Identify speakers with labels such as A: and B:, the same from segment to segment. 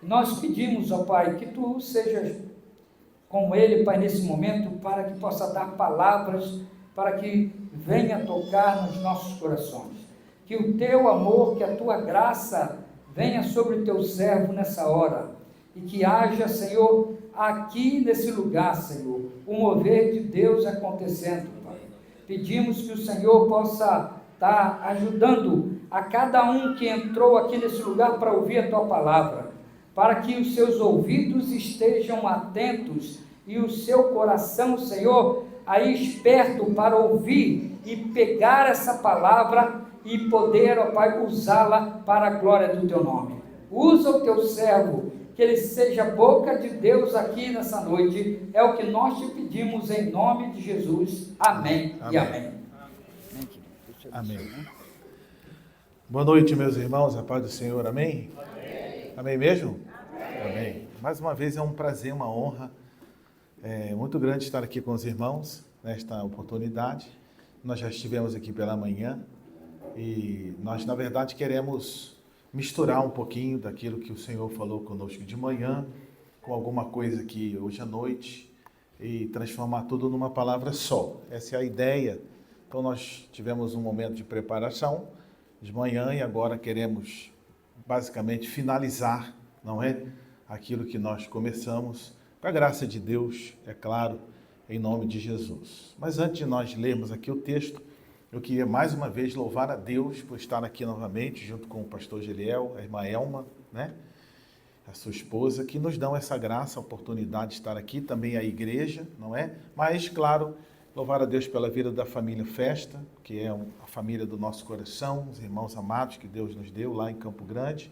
A: Nós pedimos, ó Pai, que Tu sejas com ele, Pai, nesse momento, para que possa dar palavras, para que venha tocar nos nossos corações. Que o Teu amor, que a Tua graça venha sobre o Teu servo nessa hora, e que haja, Senhor, aqui nesse lugar, Senhor, o mover de Deus acontecendo, Pai. Pedimos que o Senhor possa estar ajudando a cada um que entrou aqui nesse lugar para ouvir a Tua palavra, para que os seus ouvidos estejam atentos e o seu coração, Senhor, aí esperto para ouvir e pegar essa palavra e poder, ó Pai, usá-la para a glória do Teu nome. Usa o Teu servo, que ele seja boca de Deus aqui nessa noite, é o que nós te pedimos em nome de Jesus. Amém, amém. E amém.
B: Amém. Boa noite, meus irmãos, a paz do Senhor, amém? Amém, amém mesmo? Amém. Mais uma vez é um prazer, uma honra muito grande estar aqui com os irmãos nesta oportunidade. Nós já estivemos aqui pela manhã e nós, na verdade, queremos misturar um pouquinho daquilo que o Senhor falou conosco de manhã com alguma coisa aqui hoje à noite e transformar tudo numa palavra só. Essa é a ideia. Então nós tivemos um momento de preparação de manhã e agora queremos basicamente finalizar, não é? Aquilo que nós começamos, com a graça de Deus, é claro, em nome de Jesus. Mas antes de nós lermos aqui o texto, eu queria mais uma vez louvar a Deus por estar aqui novamente, junto com o pastor Geliel, a irmã Elma, né? A sua esposa, que nos dão essa graça, a oportunidade de estar aqui, também a igreja, não é? Mas, claro, louvar a Deus pela vida da família Festa, que é a família do nosso coração, os irmãos amados que Deus nos deu lá em Campo Grande,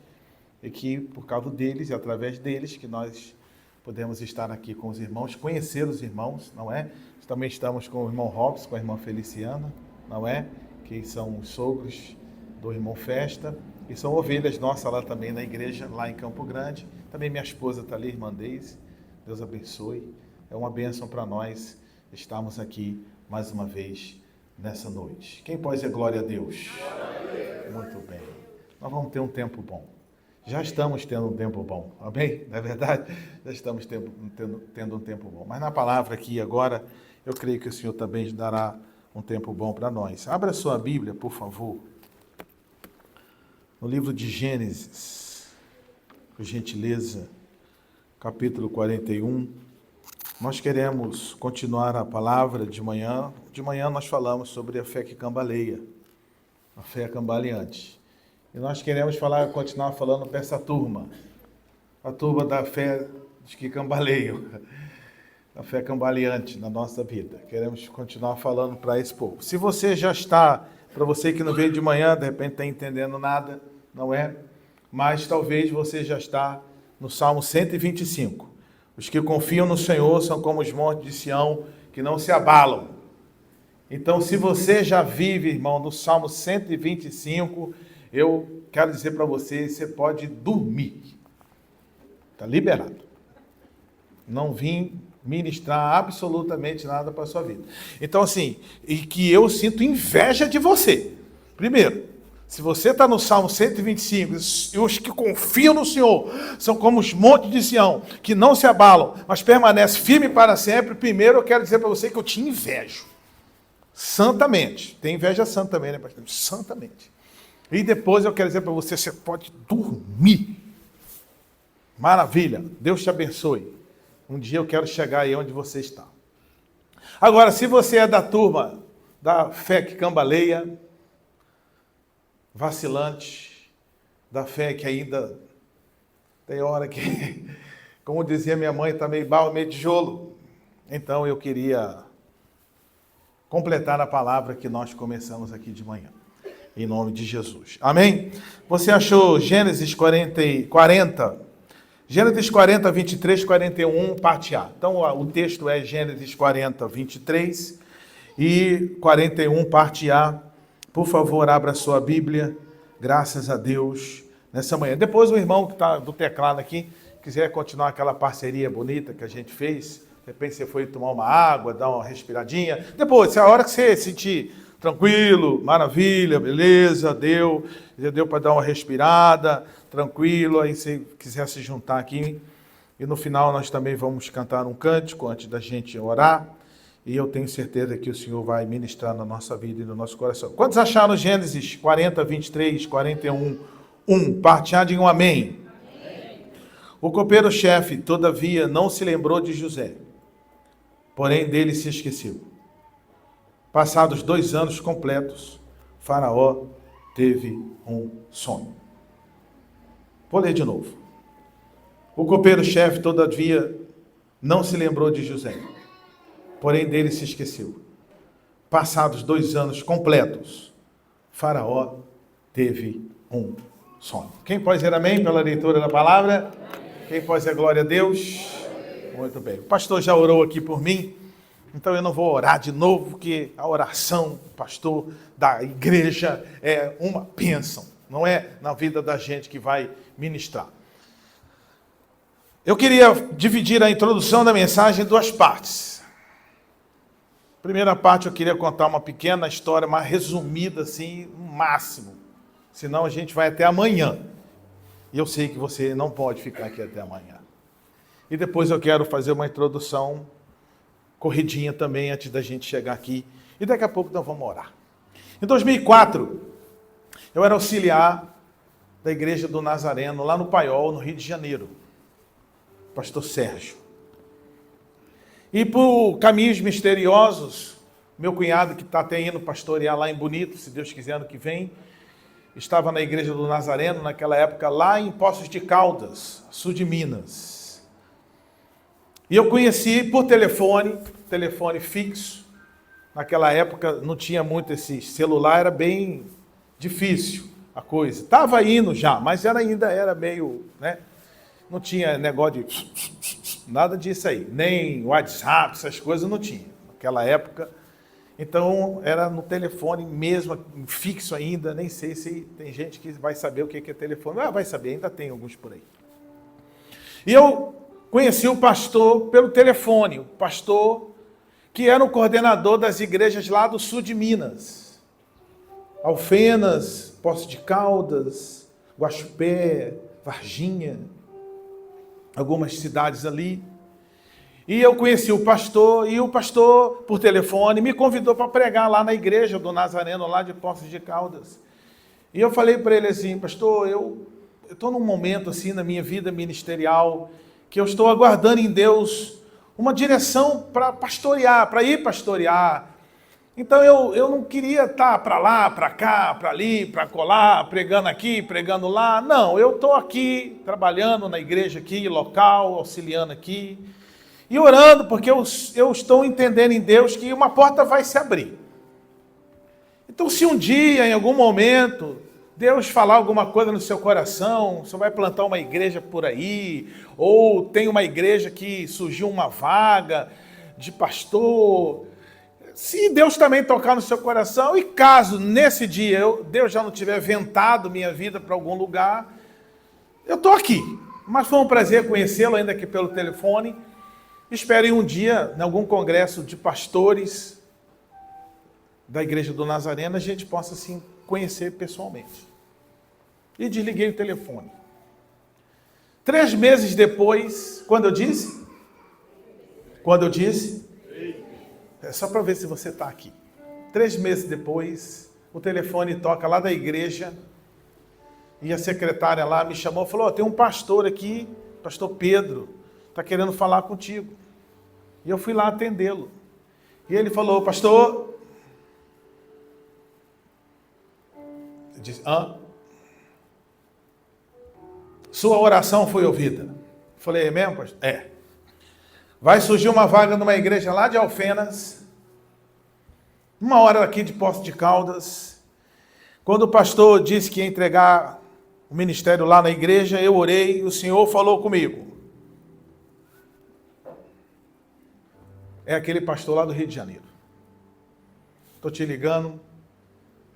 B: e que por causa deles e através deles que nós podemos estar aqui com os irmãos, conhecer os irmãos, não é? Também estamos com o irmão Robson, com a irmã Feliciana, não é? Que são os sogros do irmão Festa, e são ovelhas nossas lá também na igreja, lá em Campo Grande. Também minha esposa está ali, irmã Deise, Deus abençoe. É uma bênção para nós estarmos aqui mais uma vez nessa noite. Quem pode dizer glória a Deus? Muito bem. Nós vamos ter um tempo bom. Já estamos tendo um tempo bom, amém? Não é verdade? Já estamos tendo um tempo bom. Mas na palavra aqui agora, eu creio que o Senhor também dará um tempo bom para nós. Abra sua Bíblia, por favor, no livro de Gênesis, por gentileza, capítulo 41. Nós queremos continuar a palavra de manhã. De manhã nós falamos sobre a fé que cambaleia, a fé cambaleante. E nós queremos continuar falando para essa turma, a turma da fé de que cambaleia, a fé cambaleante na nossa vida. Queremos continuar falando para esse povo. Se você já está, para você que não veio de manhã, de repente está entendendo nada, não é? Mas talvez você já está no Salmo 125. Os que confiam no Senhor são como os montes de Sião, que não se abalam. Então, se você já vive, irmão, no Salmo 125, eu quero dizer para você, você pode dormir. Está liberado. Não vim ministrar absolutamente nada para a sua vida. Então, assim, e que eu sinto inveja de você. Primeiro, se você está no Salmo 125, e os que confiam no Senhor são como os montes de Sião, que não se abalam, mas permanecem firmes para sempre. Primeiro, eu quero dizer para você que eu te invejo. Santamente. Tem inveja santa também, né, pastor? Santamente. E depois eu quero dizer para você, você pode dormir. Maravilha. Deus te abençoe. Um dia eu quero chegar aí onde você está. Agora, se você é da turma da fé que cambaleia, vacilante, da fé que ainda tem hora que, como dizia minha mãe, está meio barro, meio tijolo. Então eu queria completar a palavra que nós começamos aqui de manhã. Em nome de Jesus. Amém? Você achou Gênesis 40, Gênesis 40, 23, 41, parte A. Então, o texto é Gênesis 40, 23 e 41, parte A. Por favor, abra sua Bíblia. Graças a Deus, nessa manhã. Depois o irmão que está do teclado aqui, quiser continuar aquela parceria bonita que a gente fez, de repente você foi tomar uma água, dar uma respiradinha. Depois, se a hora que você sentir tranquilo, maravilha, beleza, deu para dar uma respirada, tranquilo. Aí se quiser se juntar aqui, e no final nós também vamos cantar um cântico antes da gente orar, e eu tenho certeza que o Senhor vai ministrar na nossa vida e no nosso coração. Quantos acharam Gênesis 40, 23, 41, 1? Parte A, digam amém. O copeiro-chefe, todavia, não se lembrou de José, porém dele se esqueceu. Passados 2 anos completos, Faraó teve um sonho. Vou ler de novo. O copeiro-chefe, todavia, não se lembrou de José, porém dele se esqueceu. Passados 2 anos completos, Faraó teve um sonho. Quem pode dizer amém pela leitura da palavra? Quem pode dizer glória a Deus? Muito bem. O pastor já orou aqui por mim, então eu não vou orar de novo, porque a oração, pastor, da igreja é uma bênção, não é na vida da gente que vai ministrar. Eu queria dividir a introdução da mensagem em 2 partes. Primeira parte eu queria contar uma pequena história, mais resumida assim, no máximo. Senão a gente vai até amanhã. E eu sei que você não pode ficar aqui até amanhã. E depois eu quero fazer uma introdução corridinha também, antes da gente chegar aqui. E daqui a pouco nós vamos orar. Em 2004, eu era auxiliar da Igreja do Nazareno, lá no Paiol, no Rio de Janeiro. Pastor Sérgio. E por caminhos misteriosos, meu cunhado, que está até indo pastorear lá em Bonito, se Deus quiser, ano que vem, estava na Igreja do Nazareno, naquela época, lá em Poços de Caldas, sul de Minas. E eu conheci por telefone fixo. Naquela época não tinha muito esse celular, era bem difícil a coisa. Estava indo já, mas ainda era meio, né? Não tinha negócio de nada disso aí, nem WhatsApp, essas coisas não tinha naquela época. Então era no telefone mesmo, fixo ainda, nem sei se tem gente que vai saber o que é telefone. Vai saber, ainda tem alguns por aí. E eu conheci o pastor pelo telefone, o pastor que era o coordenador das igrejas lá do sul de Minas. Alfenas, Poços de Caldas, Guaxupé, Varginha, algumas cidades ali. E eu conheci o pastor, e o pastor, por telefone, me convidou para pregar lá na igreja do Nazareno, lá de Poços de Caldas. E eu falei para ele assim, pastor, eu estou num momento assim na minha vida ministerial, que eu estou aguardando em Deus uma direção para pastorear, para ir pastorear. Então eu não queria estar para lá, para cá, para ali, para colar, pregando aqui, pregando lá. Não, eu estou aqui, trabalhando na igreja aqui, local, auxiliando aqui. E orando, porque eu estou entendendo em Deus que uma porta vai se abrir. Então, se um dia, em algum momento, Deus falar alguma coisa no seu coração, você vai plantar uma igreja por aí, ou tem uma igreja que surgiu uma vaga de pastor, se Deus também tocar no seu coração, e caso nesse dia Deus já não tiver ventado minha vida para algum lugar, eu estou aqui. Mas foi um prazer conhecê-lo, ainda que pelo telefone. Espero em um dia, em algum congresso de pastores da Igreja do Nazareno, a gente possa, assim, conhecer pessoalmente. E desliguei o telefone. 3 meses depois, quando eu disse, é só para ver se você está aqui. 3 meses depois, o telefone toca lá da igreja, e a secretária lá me chamou e falou, tem um pastor aqui, pastor Pedro, está querendo falar contigo. E eu fui lá atendê-lo. E ele falou, pastor... Eu disse, sua oração foi ouvida. Eu falei, é mesmo, pastor? É. Vai surgir uma vaga numa igreja lá de Alfenas, 1 hora aqui de Poços de Caldas. Quando o pastor disse que ia entregar o ministério lá na igreja, eu orei, o Senhor falou comigo. É aquele pastor lá do Rio de Janeiro. Estou te ligando,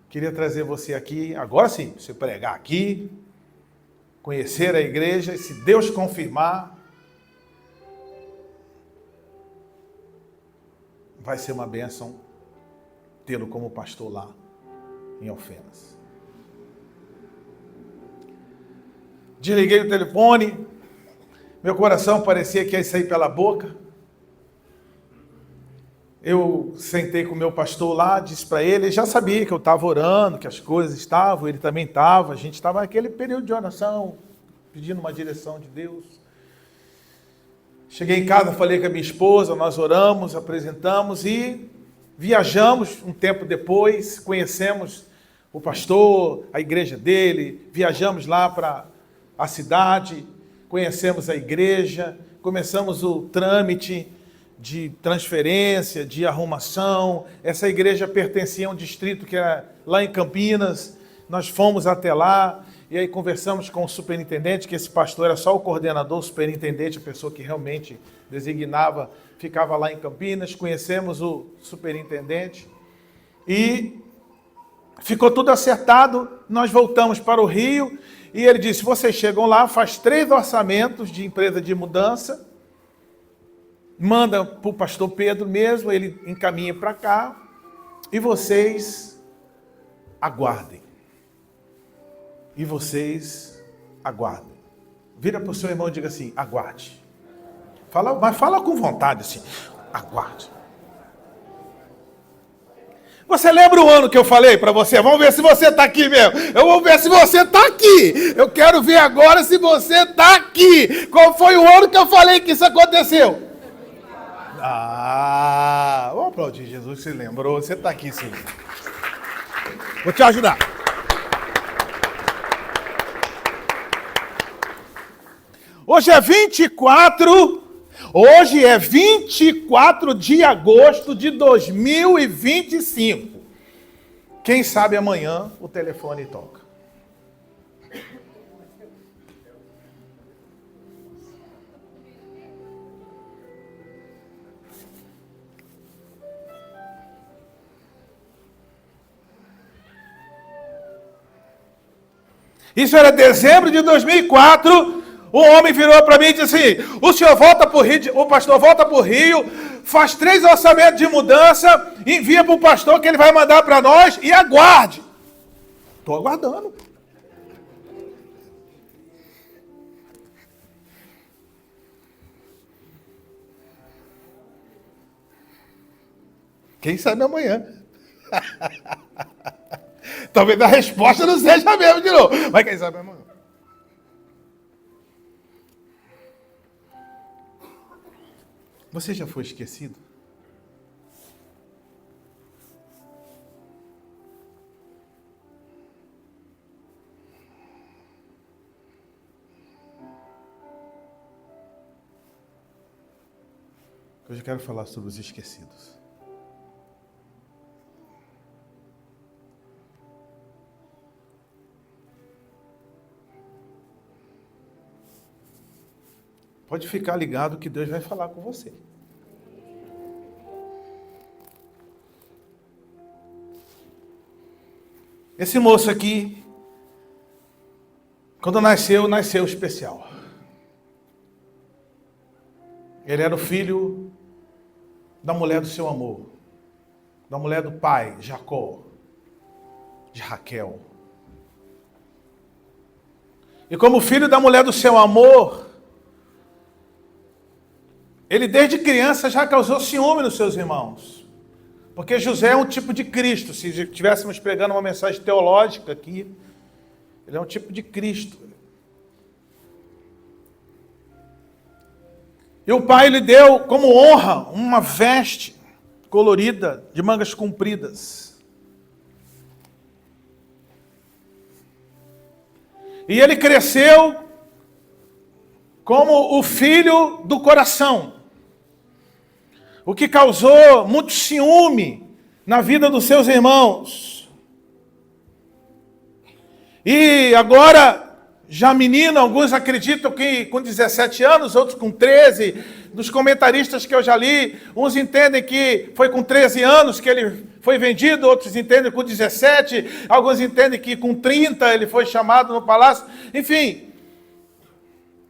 B: queria trazer você aqui, agora sim, você pregar aqui, conhecer a igreja, e se Deus confirmar, vai ser uma bênção tê-lo como pastor lá em Alfenas. Desliguei o telefone, meu coração parecia que ia sair pela boca. Eu sentei com o meu pastor lá, disse para ele já sabia que eu estava orando, que as coisas estavam, ele também estava, a gente estava naquele período de oração, pedindo uma direção de Deus. Cheguei em casa, falei com a minha esposa, nós oramos, apresentamos e viajamos um tempo depois, conhecemos o pastor, a igreja dele, viajamos lá para a cidade, conhecemos a igreja, começamos o trâmite de transferência, de arrumação. Essa igreja pertencia a um distrito que era lá em Campinas, nós fomos até lá, e aí conversamos com o superintendente, que esse pastor era só o coordenador, o superintendente, a pessoa que realmente designava, ficava lá em Campinas, conhecemos o superintendente, e ficou tudo acertado, nós voltamos para o Rio, e ele disse, vocês chegam lá, faz 3 orçamentos de empresa de mudança, manda para o pastor Pedro mesmo, ele encaminha para cá, e vocês aguardem. E vocês aguardem. Vira para o seu irmão e diga assim, aguarde. Mas fala com vontade assim, aguarde. Você lembra o ano que eu falei para você? Vamos ver se você está aqui mesmo. Eu vou ver se você está aqui. Eu quero ver agora se você está aqui. Qual foi o ano que eu falei que isso aconteceu? Vamos aplaudir Jesus, você lembrou. Você está aqui sim. Vou te ajudar. Hoje é 24 de agosto de 2025. Quem sabe amanhã o telefone toca. Isso era dezembro de 2004. O homem virou para mim e disse assim, o senhor volta para o Rio, o pastor volta para o Rio, faz 3 orçamentos de mudança, envia para o pastor que ele vai mandar para nós e aguarde. Estou aguardando. Quem sabe amanhã. Talvez a resposta não seja a mesma de novo, mas quem sabe amanhã. Você já foi esquecido? Hoje eu quero falar sobre os esquecidos. Pode ficar ligado que Deus vai falar com você. Esse moço aqui, quando nasceu especial. Ele era o filho da mulher do seu amor, da mulher do pai, Jacó, de Raquel. E como filho da mulher do seu amor, ele desde criança já causou ciúme nos seus irmãos. Porque José é um tipo de Cristo. Se estivéssemos pregando uma mensagem teológica aqui, ele é um tipo de Cristo. E o pai lhe deu como honra uma veste colorida de mangas compridas. E ele cresceu como o filho do coração. O que causou muito ciúme na vida dos seus irmãos. E agora, já menino, alguns acreditam que com 17 anos, outros com 13. Dos comentaristas que eu já li, uns entendem que foi com 13 anos que ele foi vendido, outros entendem com 17, alguns entendem que com 30 ele foi chamado no palácio. Enfim,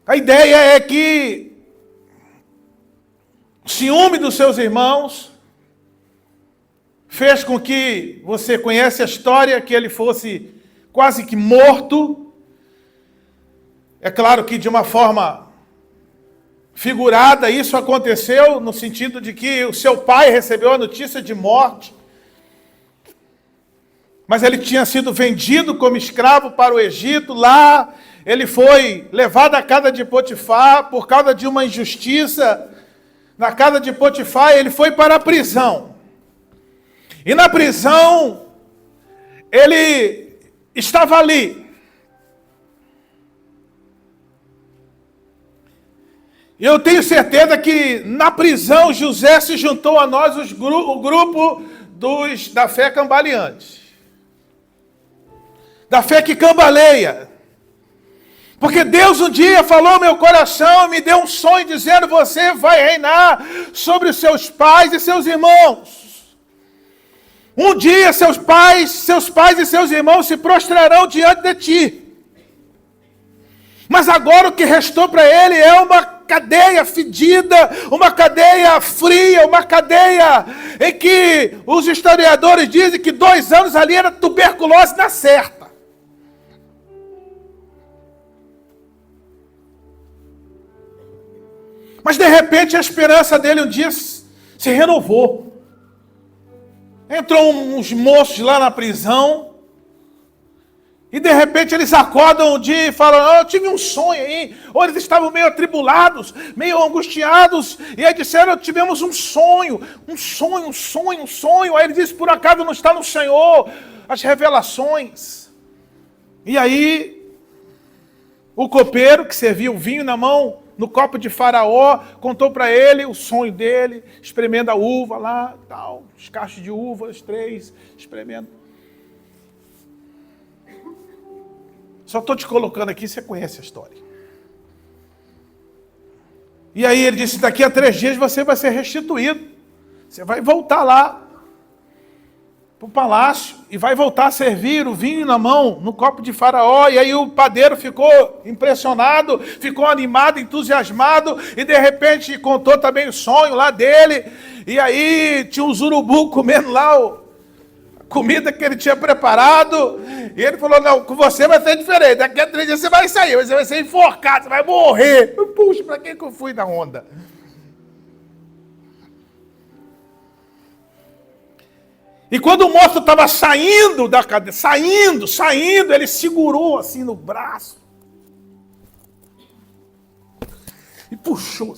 B: a ideia é que ciúme dos seus irmãos fez com que, você conhece a história, que ele fosse quase que morto. É claro que de uma forma figurada isso aconteceu, no sentido de que o seu pai recebeu a notícia de morte, mas ele tinha sido vendido como escravo para o Egito. Lá ele foi levado à casa de Potifar por causa de uma injustiça. Na casa de Potifar ele foi para a prisão. E na prisão ele estava ali. E eu tenho certeza que na prisão José se juntou a nós, o grupo da fé cambaleante. Da fé que cambaleia. Porque Deus um dia falou ao meu coração, me deu um sonho dizendo: você vai reinar sobre os seus pais e seus irmãos. Um dia seus pais e seus irmãos se prostrarão diante de ti. Mas agora o que restou para ele é uma cadeia fedida, uma cadeia fria, uma cadeia em que os historiadores dizem que 2 anos ali era tuberculose na certa. Mas de repente a esperança dele um dia se renovou. Entrou uns moços lá na prisão. E de repente eles acordam um dia e falam: eu tive um sonho aí. Ou eles estavam meio atribulados, meio angustiados. E aí disseram: tivemos um sonho. Aí ele disse: por acaso não está no Senhor as revelações? E aí o copeiro que servia o vinho na mão, no copo de Faraó, contou para ele o sonho dele, espremendo a uva lá, tal, os cachos de uvas, 3, espremendo. Só estou te colocando aqui, você conhece a história. E aí ele disse: daqui a 3 dias você vai ser restituído. Você vai voltar lá para o palácio e vai voltar a servir o vinho na mão, no copo de Faraó. E aí o padeiro ficou impressionado, ficou animado, entusiasmado, e de repente contou também o sonho lá dele. E aí tinha um urubu comendo lá a comida que ele tinha preparado. E ele falou: não, com você vai ser diferente. Daqui a 3 dias você vai sair, você vai ser enforcado, você vai morrer. Puxa, para que eu fui na onda? E quando o moço estava saindo da cadeia, saindo, ele segurou assim no braço. E puxou.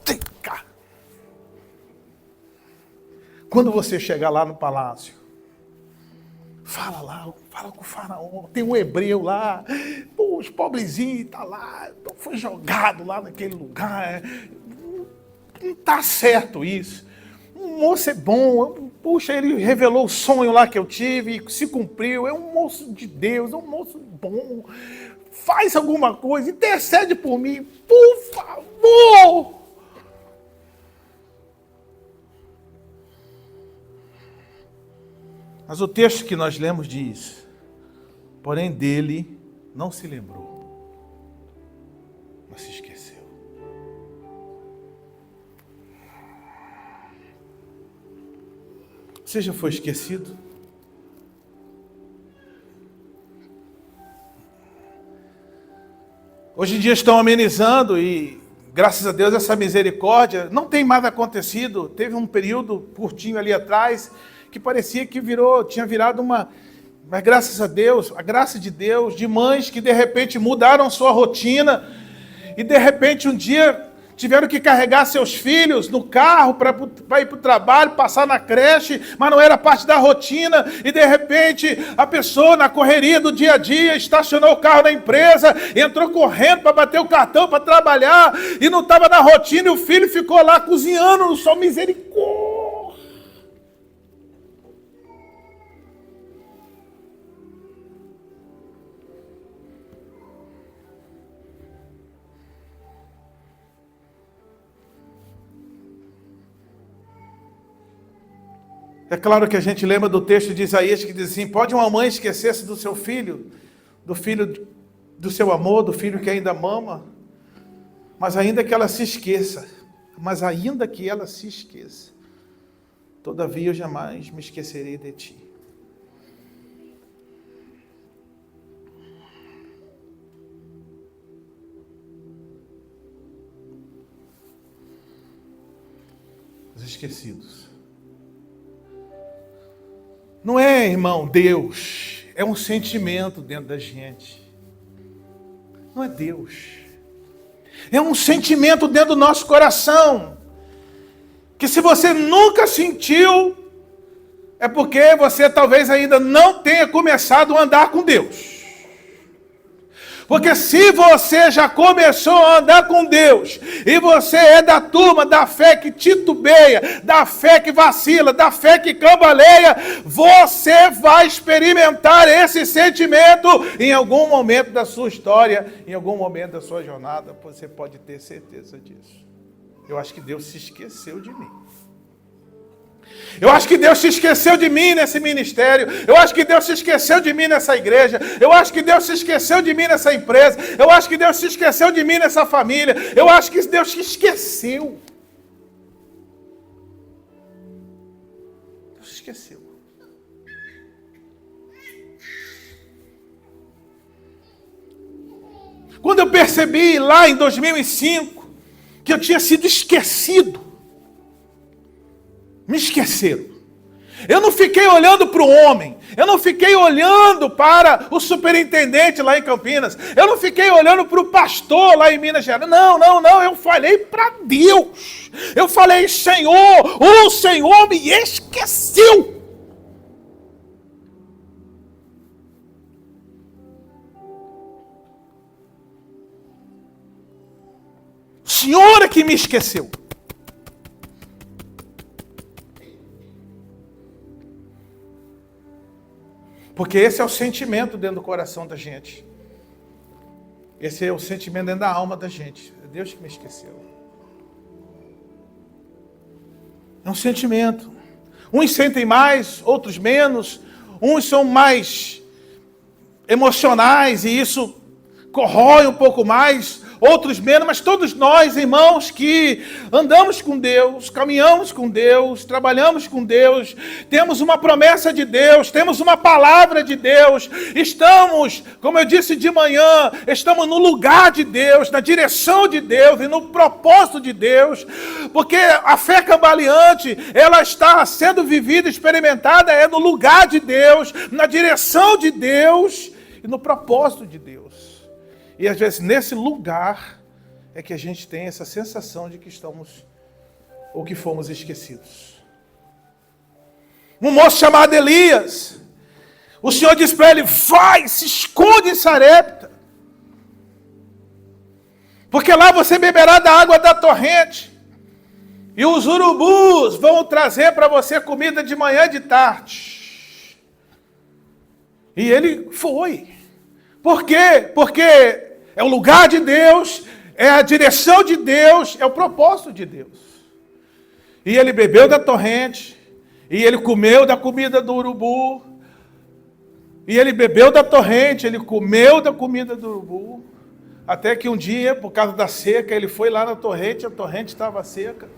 B: Vem cá. Quando você chegar lá no palácio, fala com o faraó. Tem um hebreu lá. Pô, os pobrezinhos estão lá. Foi jogado lá naquele lugar. Não está certo isso. O moço é bom, puxa, ele revelou o sonho lá que eu tive, se cumpriu, é um moço de Deus, é um moço bom, faz alguma coisa, intercede por mim, por favor. Mas o texto que nós lemos diz: porém dele não se lembrou, mas se esqueceu. Você já foi esquecido? Hoje em dia estão amenizando e, graças a Deus, essa misericórdia não tem mais acontecido. Teve um período curtinho ali atrás que parecia que tinha virado uma... Mas graças a Deus, a graça de Deus, de mães que de repente mudaram sua rotina e de repente um dia tiveram que carregar seus filhos no carro para ir para o trabalho, passar na creche, mas não era parte da rotina. E de repente a pessoa, na correria do dia a dia, estacionou o carro na empresa, entrou correndo para bater o cartão para trabalhar e não estava na rotina, e o filho ficou lá cozinhando no sol. Misericórdia! É claro que a gente lembra do texto de Isaías que diz assim: pode uma mãe esquecer-se do seu filho, do seu amor, do filho que ainda mama, mas ainda que ela se esqueça, todavia eu jamais me esquecerei de ti. Os esquecidos. Não é, irmão, Deus. É um sentimento dentro da gente. Não é Deus. É um sentimento dentro do nosso coração. Que se você nunca sentiu, é porque você talvez ainda não tenha começado a andar com Deus. Porque se você já começou a andar com Deus, e você é da turma da fé que titubeia, da fé que vacila, da fé que cambaleia, você vai experimentar esse sentimento em algum momento da sua história, em algum momento da sua jornada, você pode ter certeza disso. Eu acho que Deus se esqueceu de mim. Eu acho que Deus se esqueceu de mim nesse ministério. Eu acho que Deus se esqueceu de mim nessa igreja. Eu acho que Deus se esqueceu de mim nessa empresa. Eu acho que Deus se esqueceu de mim nessa família. Eu acho que Deus se esqueceu. Deus se esqueceu. Quando eu percebi lá em 2005 que eu tinha sido esquecido, me esqueceram. Eu não fiquei olhando para o homem. Eu não fiquei olhando para o superintendente lá em Campinas. Eu não fiquei olhando para o pastor lá em Minas Gerais. Não. Eu falei para Deus. Eu falei, Senhor, o Senhor me esqueceu. O Senhor é que me esqueceu. Porque esse é o sentimento dentro do coração da gente. Esse é o sentimento dentro da alma da gente. É Deus que me esqueceu. É um sentimento. Uns sentem mais, outros menos. Uns são mais emocionais e isso corrói um pouco mais. Outros menos, mas todos nós, irmãos, que andamos com Deus, caminhamos com Deus, trabalhamos com Deus, temos uma promessa de Deus, temos uma palavra de Deus, estamos, como eu disse de manhã, estamos no lugar de Deus, na direção de Deus e no propósito de Deus, porque a fé cambaleante, ela está sendo vivida, experimentada, no lugar de Deus, na direção de Deus e no propósito de Deus. E às vezes nesse lugar é que a gente tem essa sensação de que estamos ou que fomos esquecidos. Um moço chamado Elias, o Senhor disse para ele, vai, se esconde em Sarepta, porque lá você beberá da água da torrente, e os urubus vão trazer para você comida de manhã e de tarde. E ele foi. Por quê? Porque é o lugar de Deus, é a direção de Deus, é o propósito de Deus. E ele bebeu da torrente, e ele comeu da comida do urubu, e ele bebeu da torrente, ele comeu da comida do urubu, até que um dia, por causa da seca, ele foi lá na torrente, a torrente estava seca,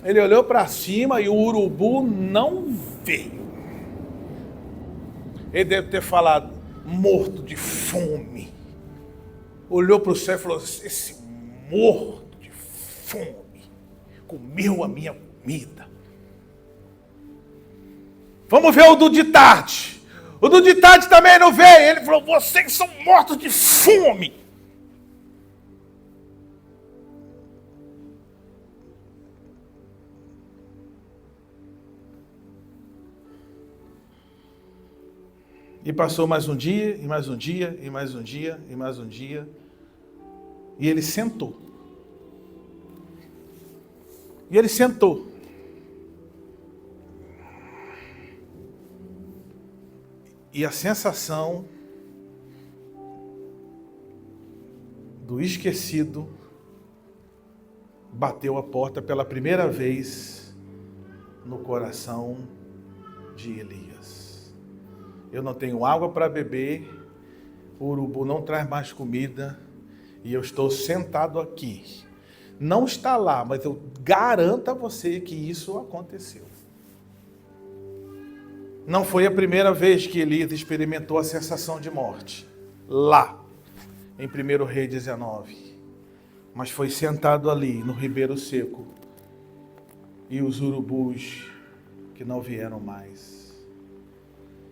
B: ele olhou para cima e o urubu não veio. Ele deve ter falado, morto de fome. Olhou para o céu e falou, esse morto de fome comeu a minha comida. Vamos ver o do de tarde. O do de tarde também não veio. Ele falou, vocês são mortos de fome. E passou mais um dia, e mais um dia, e mais um dia, e mais um dia. E ele sentou. E ele sentou. E a sensação do esquecido bateu a porta pela primeira vez no coração de Elias. Eu não tenho água para beber, o urubu não traz mais comida, e eu estou sentado aqui. Não está lá, mas eu garanto a você que isso aconteceu. Não foi a primeira vez que Elias experimentou a sensação de morte. Lá, em 1 Reis 19. Mas foi sentado ali, no ribeiro seco. E os urubus que não vieram mais.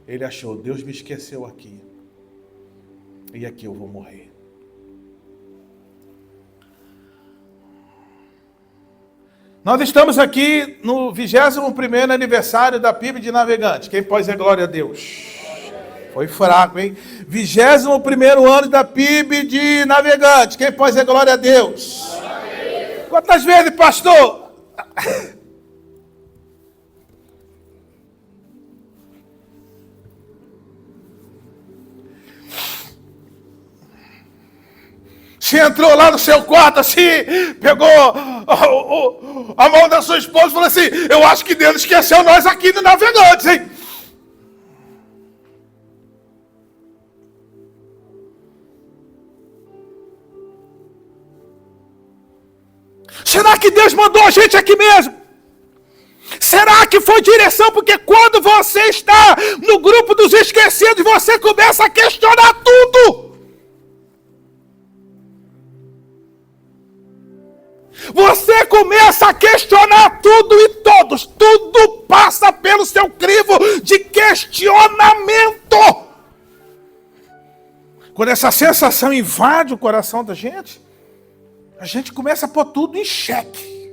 B: Ele achou, Deus me esqueceu aqui. E aqui eu vou morrer. Nós estamos aqui no 21º aniversário da PIB de Navegante. Quem pode dizer glória a Deus? Foi fraco, hein? 21º ano da PIB de Navegante. Quem pode dizer glória a Deus? Quantas vezes, pastor? Você entrou lá no seu quarto assim, pegou a mão da sua esposa e falou assim, eu acho que Deus esqueceu nós aqui no Navegantes, hein? Será que Deus mandou a gente aqui mesmo? Será que foi direção? Porque quando você está no grupo dos esquecidos, você começa a questionar tudo. Você começa a questionar tudo e todos. Tudo passa pelo seu crivo de questionamento. Quando essa sensação invade o coração da gente, a gente começa a pôr tudo em xeque.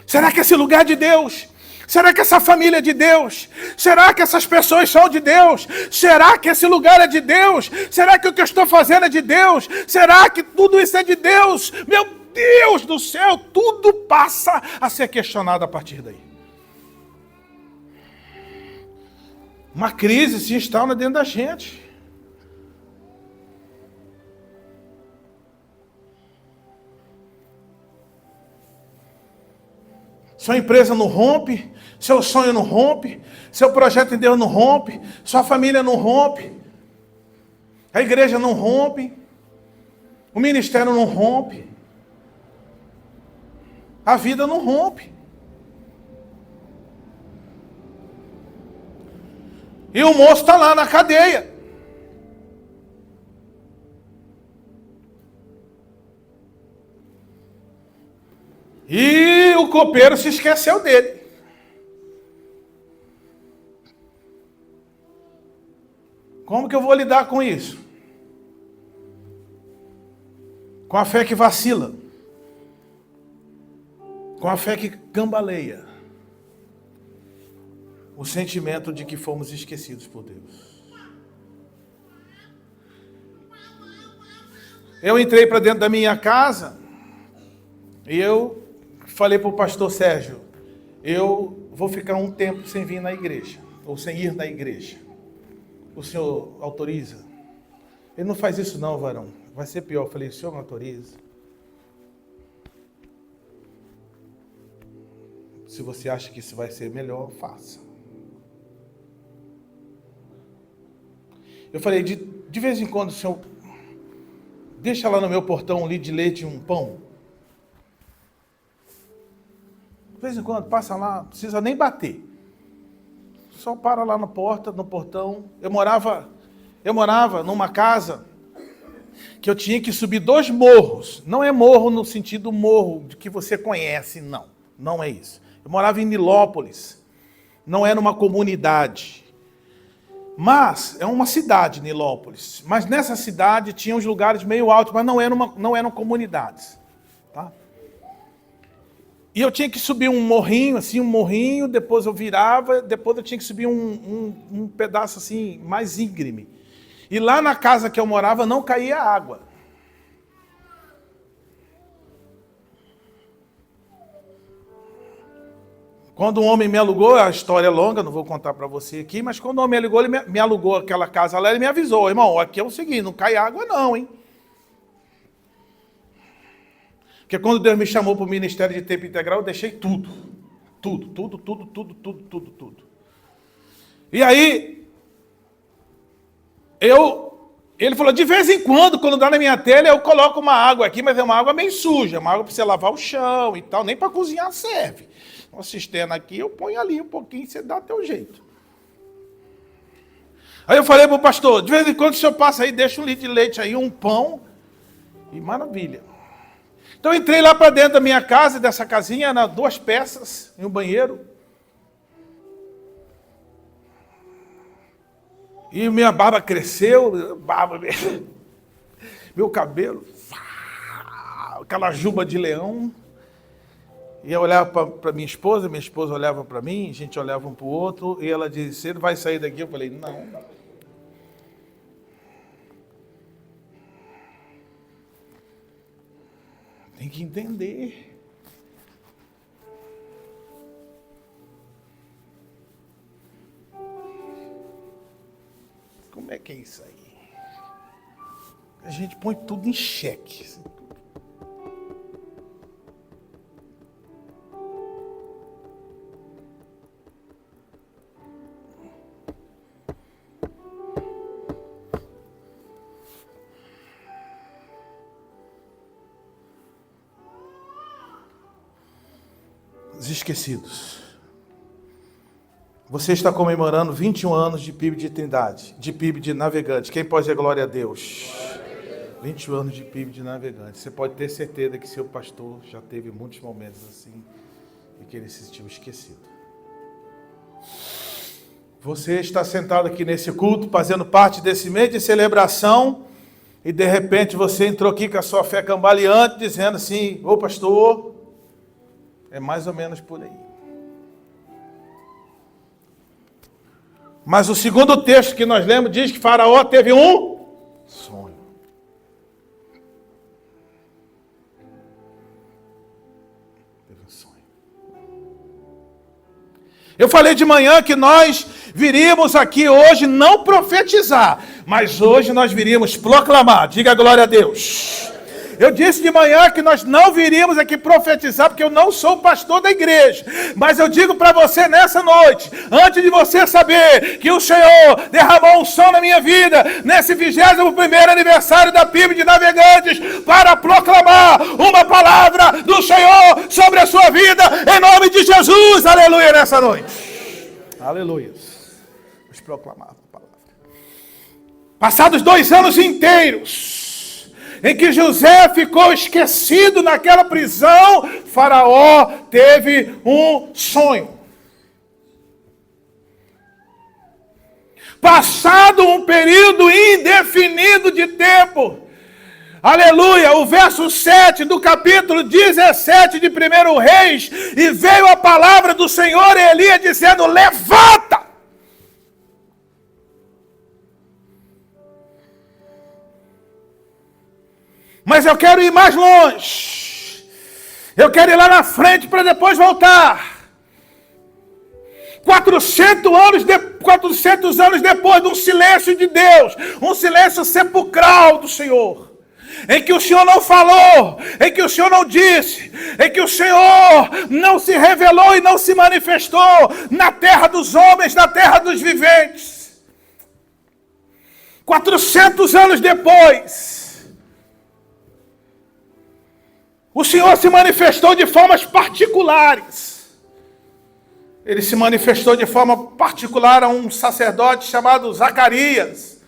B: Será que esse lugar é de Deus? Será que essa família é de Deus? Será que essas pessoas são de Deus? Será que esse lugar é de Deus? Será que o que eu estou fazendo é de Deus? Será que tudo isso é de Deus? Meu Deus do céu, tudo passa a ser questionado a partir daí. Uma crise se instala dentro da gente. Sua empresa não rompe, seu sonho não rompe, seu projeto em Deus não rompe, sua família não rompe, a igreja não rompe, o ministério não rompe, a vida não rompe. E o moço está lá na cadeia. E o copeiro se esqueceu dele. Como que eu vou lidar com isso? Com a fé que vacila. Com a fé que cambaleia. O sentimento de que fomos esquecidos por Deus. Eu entrei para dentro da minha casa e eu falei para o pastor Sérgio, eu vou ficar um tempo sem vir na igreja, ou sem ir na igreja. O senhor autoriza? Ele não faz isso não, varão. Vai ser pior. Eu falei, o senhor me autoriza? Se você acha que isso vai ser melhor, faça. Eu falei, de vez em quando o senhor deixa lá no meu portão um litro de leite e um pão. De vez em quando, passa lá, não precisa nem bater. Só para lá na porta, no portão. Eu morava numa casa que eu tinha que subir 2 morros. Não é morro no sentido morro de que você conhece, não. Não é isso. Eu morava em Nilópolis. Não era uma comunidade. Mas, é uma cidade, Nilópolis. Mas nessa cidade tinha uns lugares meio altos, mas não eram comunidades. Tá? E eu tinha que subir um morrinho, depois eu virava, depois eu tinha que subir um pedaço assim, mais íngreme. E lá na casa que eu morava não caía água. Quando um homem me alugou, a história é longa, não vou contar para você aqui, mas quando o homem me alugou, ele me alugou aquela casa lá, ele me avisou, irmão, aqui é o seguinte, não cai água não, hein? Porque quando Deus me chamou para o ministério de tempo integral, eu deixei tudo. E aí, ele falou, de vez em quando dá na minha telha, eu coloco uma água aqui, mas é uma água meio suja, uma água para você lavar o chão e tal, nem para cozinhar serve. uma cisterna aqui, eu ponho ali um pouquinho, você dá teu jeito. Aí eu falei para o pastor, de vez em quando o senhor passa aí, deixa um litro de leite aí, um pão, e maravilha. Então eu entrei lá para dentro da minha casa, dessa casinha, eram 2 peças e um banheiro. E minha barba cresceu, meu cabelo, aquela juba de leão. E eu olhava para minha esposa olhava para mim, a gente olhava um para o outro, e ela disse, você não vai sair daqui? Eu falei, não. Tem que entender. Como é que é isso aí? A gente põe tudo em xeque. Os esquecidos. Você está comemorando 21 anos de PIB de Trindade, de PIB de Navegante. Quem pode dizer glória a Deus? 21 anos de PIB de Navegante. Você pode ter certeza que seu pastor já teve muitos momentos assim e que ele se sentiu esquecido. Você está sentado aqui nesse culto, fazendo parte desse mês de celebração, e de repente você entrou aqui com a sua fé cambaleante, dizendo assim, ô pastor, é mais ou menos por aí. Mas o segundo texto que nós lemos diz que Faraó teve um sonho. Teve um sonho. Eu falei de manhã que nós viríamos aqui hoje não profetizar, mas hoje nós viríamos proclamar. Diga glória a Deus. Eu disse de manhã que nós não viríamos aqui profetizar, porque eu não sou pastor da igreja. Mas eu digo para você nessa noite, antes de você saber que o Senhor derramou um som na minha vida, nesse 21º aniversário da PIB de Navegantes, para proclamar uma palavra do Senhor sobre a sua vida, em nome de Jesus. Aleluia, nessa noite. Aleluia. Vamos proclamar a palavra. Passados 2 anos inteiros, em que José ficou esquecido naquela prisão, Faraó teve um sonho. Passado um período indefinido de tempo, aleluia, o verso 7 do capítulo 17 de 1 Reis, e veio a palavra do Senhor a Elias dizendo, levanta! Mas eu quero ir mais longe. Eu quero ir lá na frente para depois voltar. 400 anos depois de um silêncio de Deus, um silêncio sepulcral do Senhor, em que o Senhor não falou, em que o Senhor não disse, em que o Senhor não se revelou e não se manifestou na terra dos homens, na terra dos viventes. 400 anos depois, o Senhor se manifestou de formas particulares. Ele se manifestou de forma particular a um sacerdote chamado Zacarias.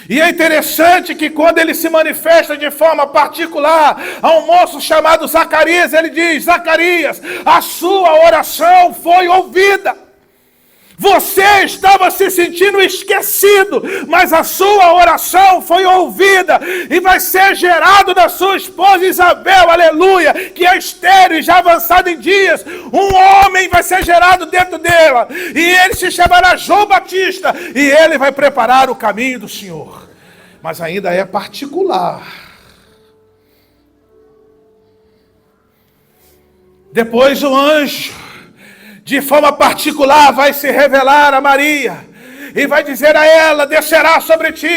B: E é interessante que quando ele se manifesta de forma particular a um moço chamado Zacarias, ele diz, Zacarias, a sua oração foi ouvida. Você estava se sentindo esquecido, mas a sua oração foi ouvida e vai ser gerado da sua esposa Isabel, aleluia, que é estéril e já avançada em dias. Um homem vai ser gerado dentro dela e ele se chamará João Batista e ele vai preparar o caminho do Senhor. Mas ainda é particular. Depois o anjo, de forma particular, vai se revelar a Maria e vai dizer a ela, descerá sobre ti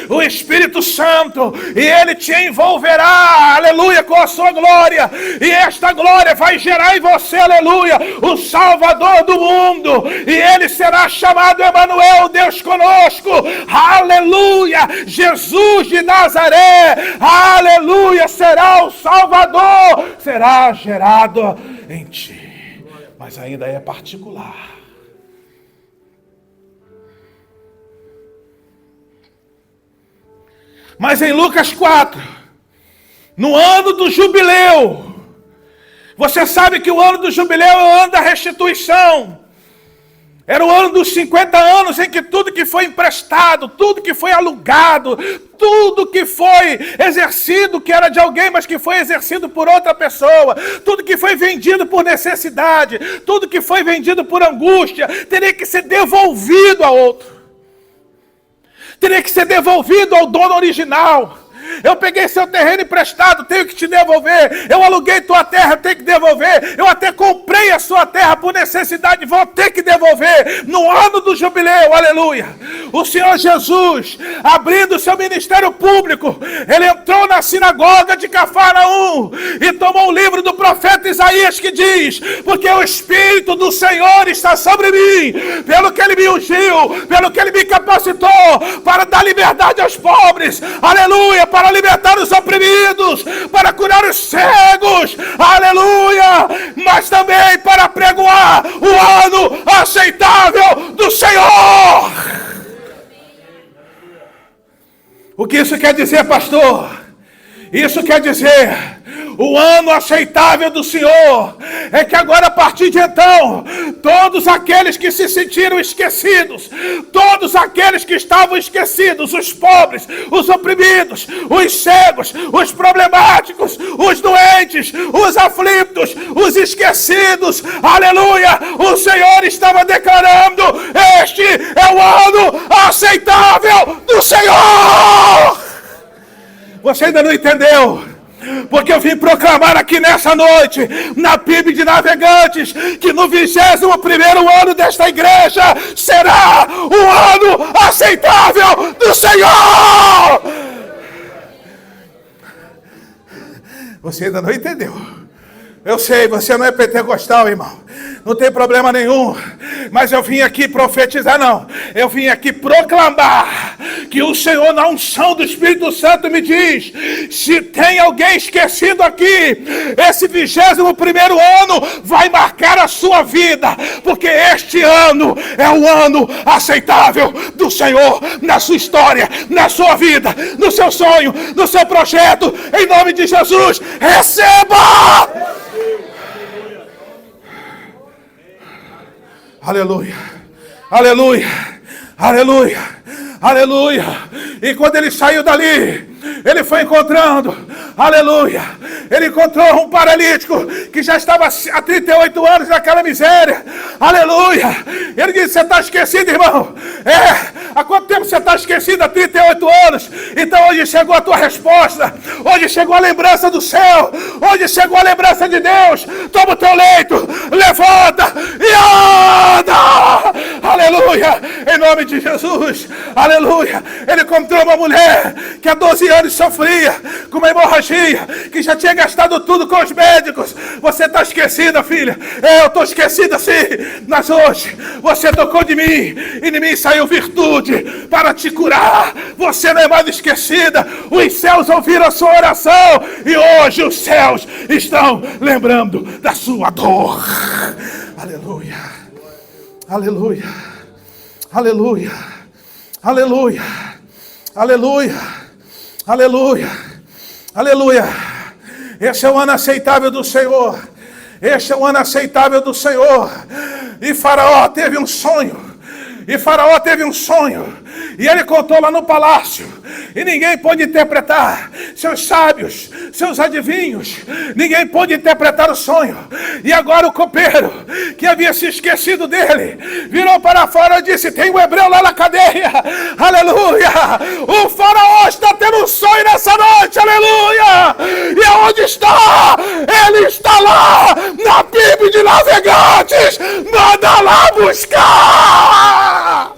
B: o Espírito Santo e ele te envolverá, aleluia, com a sua glória, e esta glória vai gerar em você, aleluia, o Salvador do mundo, e ele será chamado Emanuel, Deus conosco, aleluia, Jesus de Nazaré, aleluia, será o Salvador, será gerado em ti. Mas ainda é particular. Mas em Lucas 4, no ano do jubileu, você sabe que o ano do jubileu é o ano da restituição. Era o ano dos 50 anos em que tudo que foi emprestado, tudo que foi alugado, tudo que foi exercido, que era de alguém, mas que foi exercido por outra pessoa, tudo que foi vendido por necessidade, tudo que foi vendido por angústia, teria que ser devolvido a outro. Teria que ser devolvido ao dono original. Eu peguei seu terreno emprestado, tenho que te devolver. Eu aluguei tua terra, tenho que devolver. Eu até comprei a sua terra por necessidade, vou ter que devolver. No ano do jubileu, aleluia. O Senhor Jesus, abrindo o seu ministério público, ele entrou na sinagoga de Cafarnaum e tomou o livro do profeta Isaías que diz: porque o Espírito do Senhor está sobre mim, pelo que ele me ungiu, pelo que ele me capacitou para dar liberdade aos pobres, aleluia, para libertar os oprimidos, para curar os cegos, aleluia, mas também para pregoar o ano aceitável do Senhor. O que isso quer dizer, pastor? Isso quer dizer, o ano aceitável do Senhor é que agora, a partir de então, todos aqueles que se sentiram esquecidos, todos aqueles que estavam esquecidos, os pobres, os oprimidos, os cegos, os problemáticos, os doentes, os aflitos, os esquecidos, aleluia, o Senhor estava declarando: este é o ano aceitável do Senhor. Você ainda não entendeu? Porque eu vim proclamar aqui nessa noite, na PIB de Navegantes, que no 21º ano desta igreja será o ano aceitável do Senhor. Você ainda não entendeu? Eu sei, você não é pentecostal, irmão. Não tem problema nenhum. Mas eu vim aqui profetizar, não. Eu vim aqui proclamar que o Senhor, na unção do Espírito Santo, me diz: se tem alguém esquecido aqui, esse 21º ano vai marcar a sua vida. Porque este ano é o ano aceitável do Senhor na sua história, na sua vida, no seu sonho, no seu projeto. Em nome de Jesus, receba! Aleluia, aleluia, aleluia, aleluia. E quando ele saiu dali, ele foi encontrando, aleluia, ele encontrou um paralítico que já estava há 38 anos naquela miséria, aleluia. Ele disse: você está esquecido, irmão? Há quanto tempo você está esquecido? Há 38 anos. Então hoje chegou a tua resposta, hoje chegou a lembrança do céu, hoje chegou a lembrança de Deus. Toma o teu leito, levanta e anda, aleluia, em nome de Jesus, aleluia. Ele encontrou uma mulher que há 12 anos sofria com uma hemorragia, que já tinha gastado tudo com os médicos. Você está esquecida, filha? Eu estou esquecida, sim, mas hoje você tocou de mim e de mim saiu virtude para te curar. Você não é mais esquecida. Os céus ouviram a sua oração e hoje os céus estão lembrando da sua dor. Aleluia, aleluia, aleluia, aleluia, aleluia, aleluia, aleluia. Esse é o ano aceitável do Senhor. Este é o ano aceitável do Senhor. E Faraó teve um sonho. E ele contou lá no palácio. E ninguém pôde interpretar. Seus sábios, seus adivinhos, ninguém pôde interpretar o sonho. E agora o copeiro, que havia se esquecido dele, virou para fora e disse: tem um hebreu lá na cadeia. Aleluia. O Faraó está tendo um sonho nessa noite. Aleluia. E aonde está? Ele está lá na PIB de Navegantes. Manda lá buscar.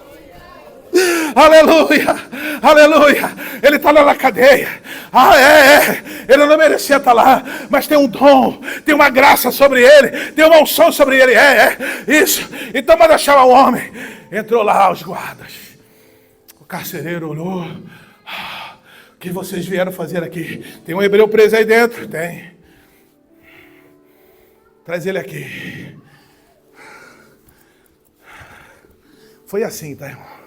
B: Aleluia, aleluia. Ele está lá na cadeia. Ele não merecia estar lá, mas tem um dom, tem uma graça sobre ele, tem uma unção sobre ele. Isso. Então manda chamar o homem. Entrou lá os guardas. O carcereiro olhou. O que vocês vieram fazer aqui? Tem um hebreu preso aí dentro? Tem. Traz ele aqui. Foi assim, tá, irmão?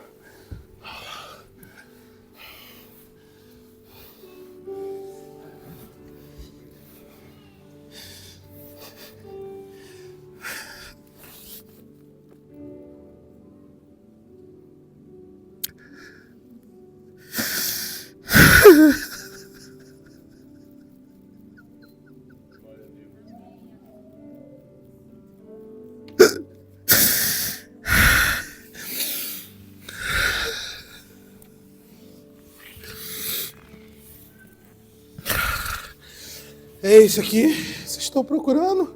B: É isso aqui, vocês estão procurando?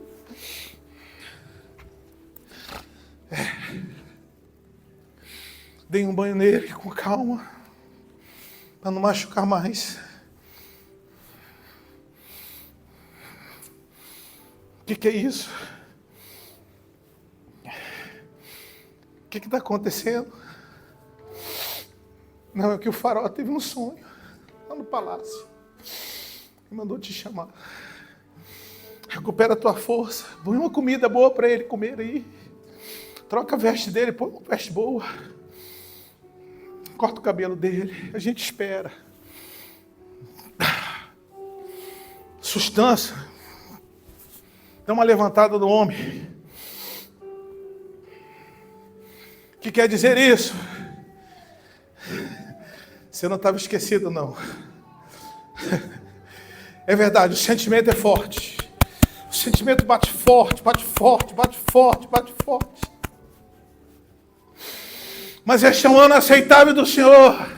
B: Dei um banho nele com calma, para não machucar mais. O que é isso? O que está acontecendo? Não, é que o Faraó teve um sonho lá no palácio. Ele mandou te chamar. Recupera a tua força. Põe uma comida boa para ele comer aí. Troca a veste dele, põe uma veste boa. Corta o cabelo dele. A gente espera. Sustância. Dá uma levantada no homem. O que quer dizer isso? Você não estava esquecido, não. É verdade, o sentimento é forte. O sentimento bate forte, bate forte, bate forte, bate forte. Mas este é um ano aceitável do Senhor.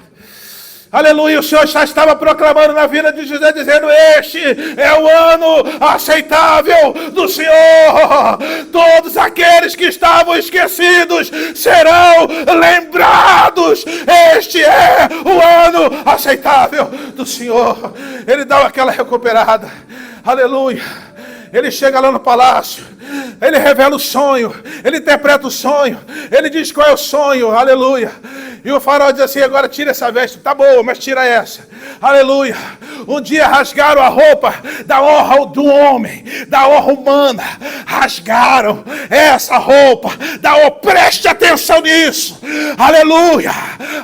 B: Aleluia, o Senhor já estava proclamando na vida de José, dizendo: este é o ano aceitável do Senhor. Todos aqueles que estavam esquecidos serão lembrados. Este é o ano aceitável do Senhor. Ele dá aquela recuperada. Aleluia. Ele chega lá no palácio, ele revela o sonho, ele interpreta o sonho, ele diz qual é o sonho, aleluia. E o faraó diz assim: agora tira essa veste, tá boa, mas tira essa, aleluia. Um dia rasgaram a roupa da honra do homem, da honra humana, rasgaram essa roupa da honra, preste atenção nisso, aleluia,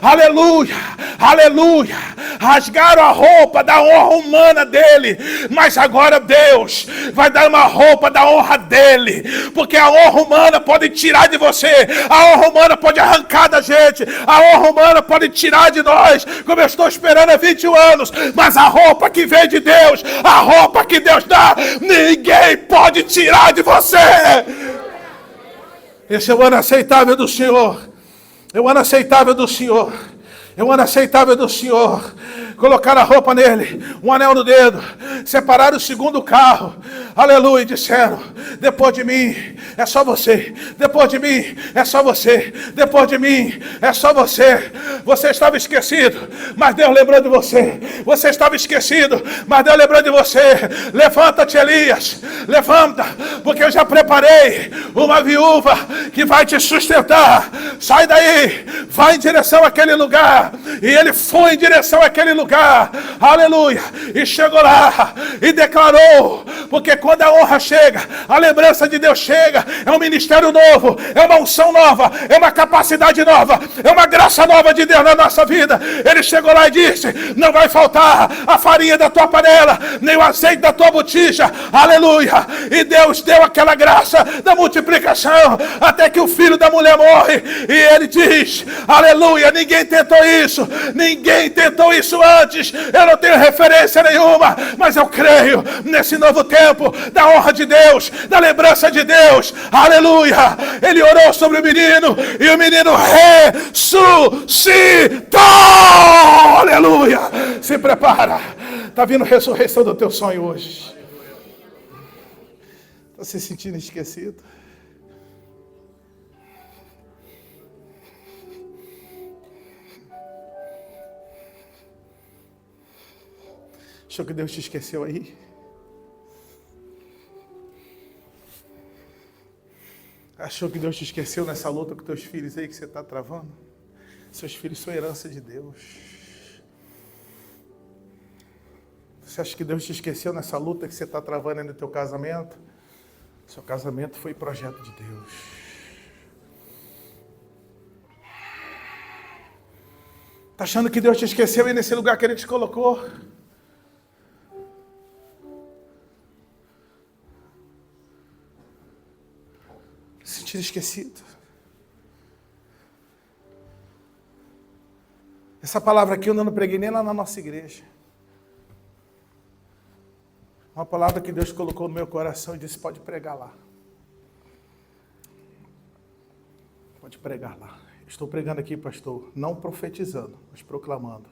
B: aleluia, aleluia. Rasgaram a roupa da honra humana dele, mas agora Deus vai dar uma roupa da honra dele, porque a honra humana pode tirar de você, a honra humana pode arrancar da gente, a honra humana pode tirar de nós, como eu estou esperando há 21 anos, mas a roupa que vem de Deus, a roupa que Deus dá, ninguém pode tirar de você. Esse é o ano aceitável do Senhor, é o ano aceitável do Senhor, é o ano aceitável do Senhor. Colocaram a roupa nele, um anel no dedo, separaram o segundo carro, aleluia, e disseram: depois de mim é só você, depois de mim é só você, depois de mim é só você. Você estava esquecido, mas Deus lembrou de você. Você estava esquecido, mas Deus lembrou de você. Levanta-te, Elias, levanta, porque eu já preparei uma viúva que vai te sustentar. Sai daí, vai em direção àquele lugar. E ele foi em direção àquele lugar, aleluia, e chegou lá e declarou, porque quando a honra chega, a lembrança de Deus chega, é um ministério novo, é uma unção nova, é uma capacidade nova, é uma graça nova de Deus na nossa vida. Ele chegou lá e disse: não vai faltar a farinha da tua panela, nem o azeite da tua botija, aleluia. E Deus deu aquela graça da multiplicação, até que o filho da mulher morre, e ele diz, aleluia, ninguém tentou isso antes, eu não tenho referência nenhuma, mas eu creio nesse novo tempo da honra de Deus, da lembrança de Deus, aleluia. Ele orou sobre o menino, e o menino ressuscitou, aleluia. Se prepara, está vindo ressurreição do teu sonho hoje. Está se sentindo esquecido? Achou que Deus te esqueceu aí? Achou que Deus te esqueceu nessa luta com teus filhos aí que você está travando? Seus filhos são herança de Deus. Você acha que Deus te esqueceu nessa luta que você está travando aí no teu casamento? Seu casamento foi projeto de Deus. Está achando que Deus te esqueceu aí nesse lugar que Ele te colocou? Se sentir esquecido. Essa palavra aqui eu não preguei nem lá na nossa igreja. Uma palavra que Deus colocou no meu coração e disse, pode pregar lá. Pode pregar lá. Estou pregando aqui, pastor, não profetizando, mas proclamando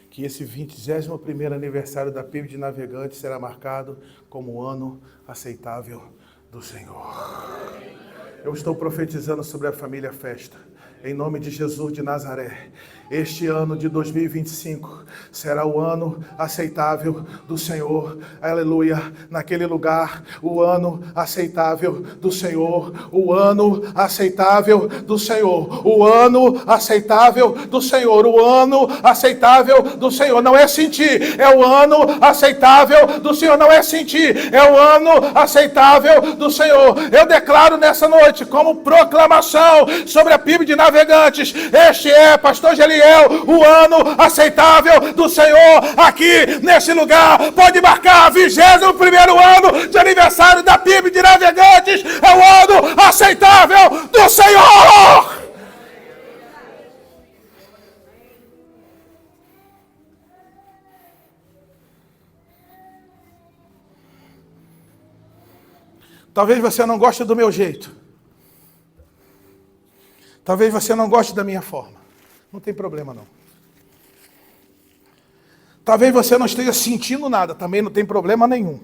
B: que esse 21º aniversário da PIB de Navegantes será marcado como o ano aceitável do Senhor. Eu estou profetizando sobre a família Festa. Em nome de Jesus de Nazaré, este ano de 2025 será o ano aceitável do Senhor, aleluia, naquele lugar, o ano aceitável do Senhor, o ano aceitável do Senhor, o ano aceitável do Senhor, o ano aceitável do Senhor, não é sentir, é o ano aceitável do Senhor, não é sentir, é o ano aceitável do Senhor. Eu declaro nessa noite, como proclamação sobre a PIB de Navegantes, este é, pastor Geliel, o ano aceitável do Senhor aqui nesse lugar. Pode marcar 21º ano de aniversário da PIB de Navegantes, é o ano aceitável do Senhor. Talvez você não goste do meu jeito. Talvez você não goste da minha forma. Não tem problema não. Talvez você não esteja sentindo nada. Também não tem problema nenhum.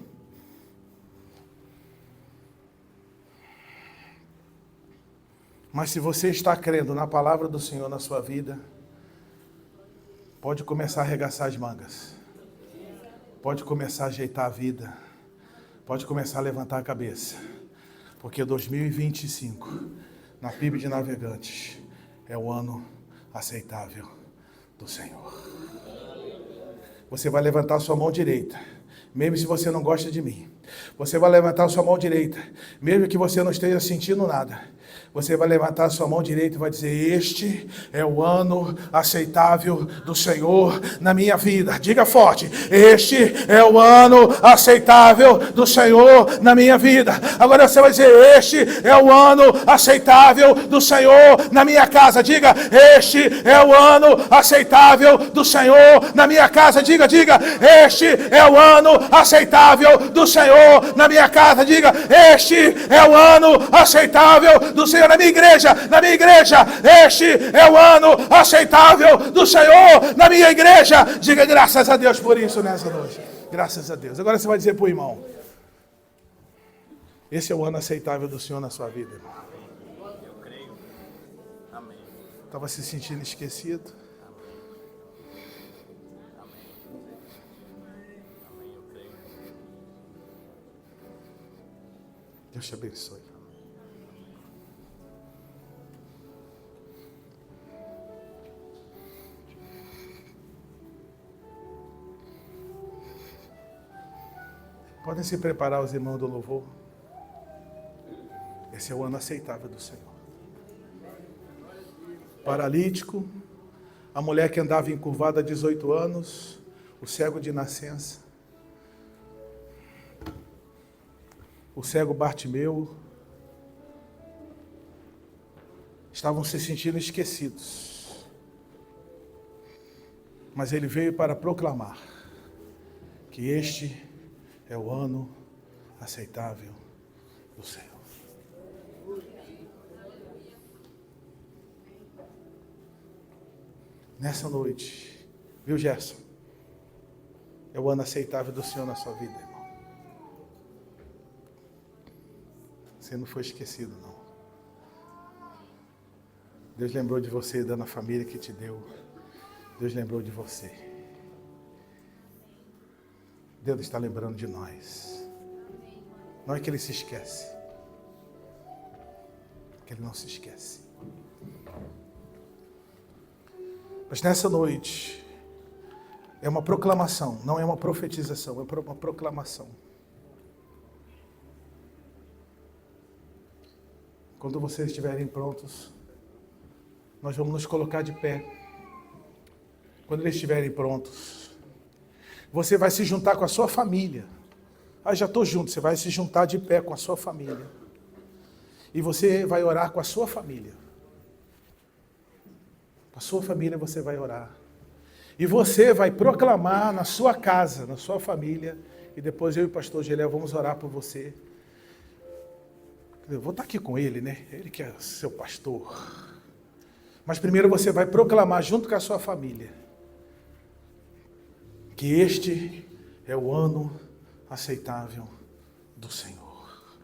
B: Mas se você está crendo na palavra do Senhor na sua vida, pode começar a arregaçar as mangas. Pode começar a ajeitar a vida. Pode começar a levantar a cabeça. Porque 2025... na PIB de Navegantes, é o ano aceitável do Senhor. Você vai levantar a sua mão direita, mesmo se você não gosta de mim. Você vai levantar a sua mão direita, mesmo que você não esteja sentindo nada. Você vai levantar a sua mão direita e vai dizer, este é o ano aceitável do Senhor na minha vida. Diga forte, este é o ano aceitável do Senhor na minha vida. Agora você vai dizer, este é o ano aceitável do Senhor na minha casa. Diga, este é o ano aceitável do Senhor na minha casa. Diga, este é o ano aceitável do Senhor na minha casa. Diga, este é o ano aceitável do Senhor na minha igreja, este é o ano aceitável do Senhor na minha igreja. Diga graças a Deus por isso nessa noite. Graças a Deus. Agora você vai dizer para o irmão, esse é o ano aceitável do Senhor na sua vida, irmão.
C: Eu creio. Amém.
B: Estava se sentindo esquecido?
C: Amém. Amém, eu creio.
B: Deus te abençoe. Podem se preparar os irmãos do louvor. Esse é o ano aceitável do Senhor. Paralítico, a mulher que andava encurvada há 18 anos, o cego de nascença, o cego Bartimeu, estavam se sentindo esquecidos. Mas ele veio para proclamar que este é o ano aceitável do Senhor. Nessa noite, viu, Gerson? É o ano aceitável do Senhor na sua vida, irmão. Você não foi esquecido, não. Deus lembrou de você, dando a família que te deu. Deus lembrou de você. Deus está lembrando de nós. Não é que Ele se esquece. Que Ele não se esquece. Mas nessa noite, é uma proclamação, não é uma profetização, é uma proclamação. Quando vocês estiverem prontos, nós vamos nos colocar de pé. Quando eles estiverem prontos, você vai se juntar com a sua família. Ah, já estou junto. Você vai se juntar de pé com a sua família. E você vai orar com a sua família. Com a sua família você vai orar. E você vai proclamar na sua casa, na sua família. E depois eu e o pastor Geléo vamos orar por você. Eu vou estar aqui com ele, né? Ele que é seu pastor. Mas primeiro você vai proclamar junto com a sua família que este é o ano aceitável do Senhor.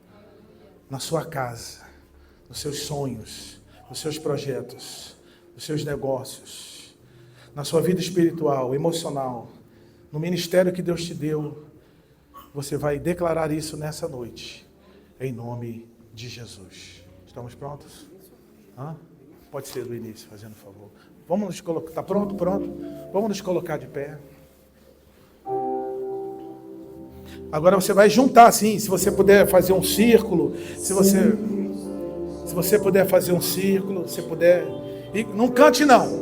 B: Na sua casa, nos seus sonhos, nos seus projetos, nos seus negócios, na sua vida espiritual, emocional, no ministério que Deus te deu, você vai declarar isso nessa noite, em nome de Jesus. Estamos prontos? Hã? Pode ser do início, fazendo favor. Vamos nos colocar. Está pronto? Pronto? Vamos nos colocar de pé. Agora você vai juntar assim, se você puder fazer um círculo, se você puder fazer um círculo, se puder. E não cante não.